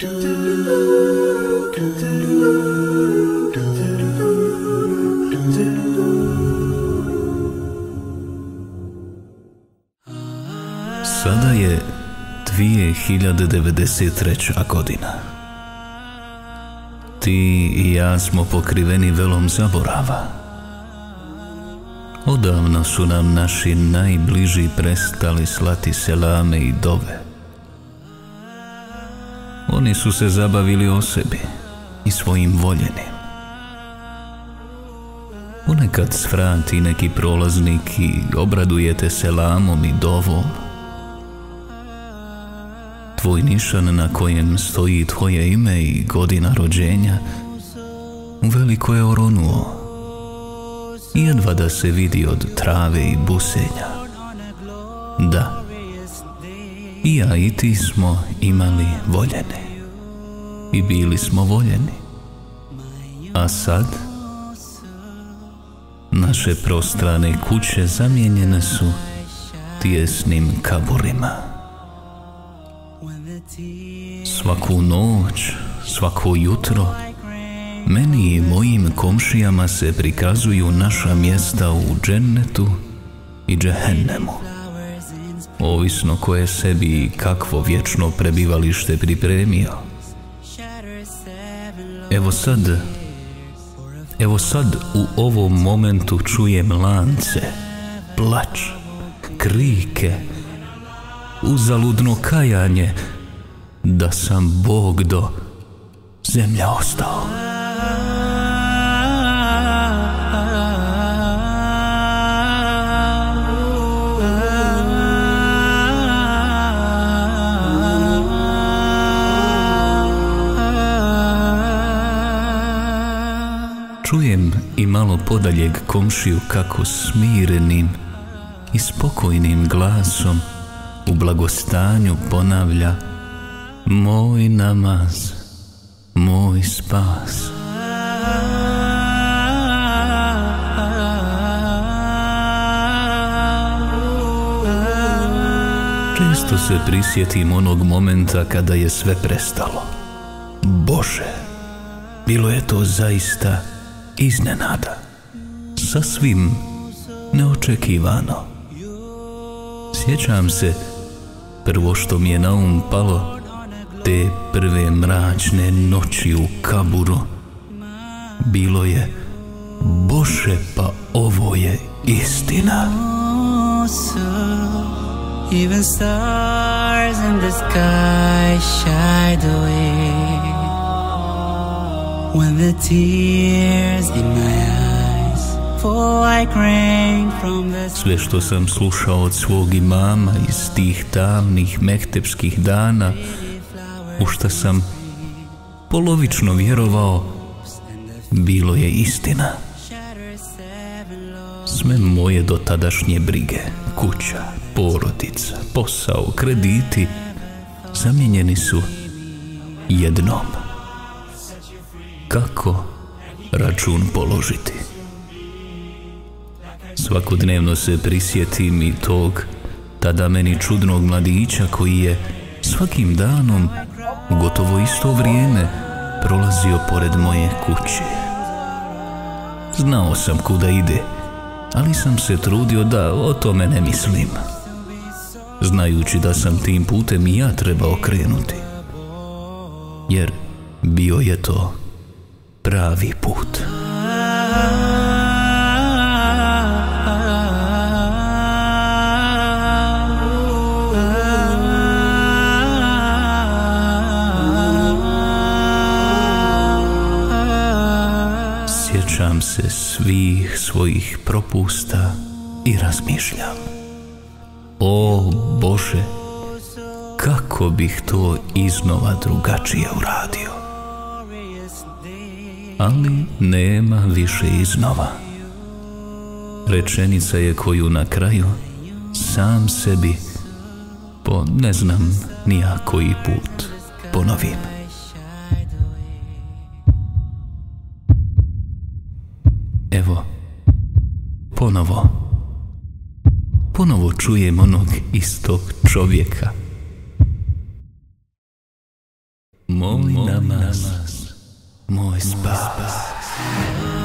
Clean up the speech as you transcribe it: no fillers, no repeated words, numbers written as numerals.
Sada je 2093. godina. Ti i ja smo pokriveni velom zaborava. Odavno su nam naši najbliži prestali slati selame i dove. Oni su se zabavili o sebi i svojim voljenim. Ponekad svrati neki prolaznik i obradujete selamom i dovom. Tvoj nišan na kojem stoji tvoje ime i godina rođenja uveliko je oronuo. Jedva da se vidi od trave i busenja. Da, i ja i ti smo imali voljene i bili smo voljeni. A sad naše prostrane kuće zamijenjene su tijesnim kaburima. Svaku noć, svako jutro meni i mojim komšijama se prikazuju naša mjesta u džennetu i džehennemu, ovisno ko je sebi i kakvo vječno prebivalište pripremio. Evo sad u ovom momentu čujem lance, plač, krike, uzaludno kajanje da sam Bog do zemlja ostao. Čujem i malo podaljeg komšiju kako smirenim i spokojnim glasom u blagostanju ponavlja: moj namaz, moj spas. Često se prisjetim onog momenta kada je sve prestalo. Bože, bilo je to zaista iznenada, sasvim neočekivano. Sjećam se, prvo što mi je na um palo, te prve mračne noći u kaburu, bilo je: Bože, pa ovo je istina. Even stars in the sky shied away when the tears in my eyes fall like rain from the sky. Sve što sam slušao od svog imama iz tih tamnih mehtepskih dana, u šta sam polovično vjerovao, bilo je istina. Sve moje dotadašnje brige, kuća, porodica, posao, krediti, zamijenjeni su jednom. Kako račun položiti? Svakodnevno se prisjetim i tog tada meni čudnog mladića koji je svakim danom u gotovo isto vrijeme prolazio pored moje kuće. Znao sam kuda ide, ali sam se trudio da o tome ne mislim, znajući da sam tim putem i ja trebao krenuti, jer bio je to pravi put. Sjećam se svih svojih propusta i razmišljam: o Bože, kako bih to iznova drugačije uradio. Ali nema više iznova. Rečenica je koju na kraju sam sebi po ne znam ni ja koji put ponovim. Evo, ponovo čujem onog istog čovjeka. Moj namaz, moj spas.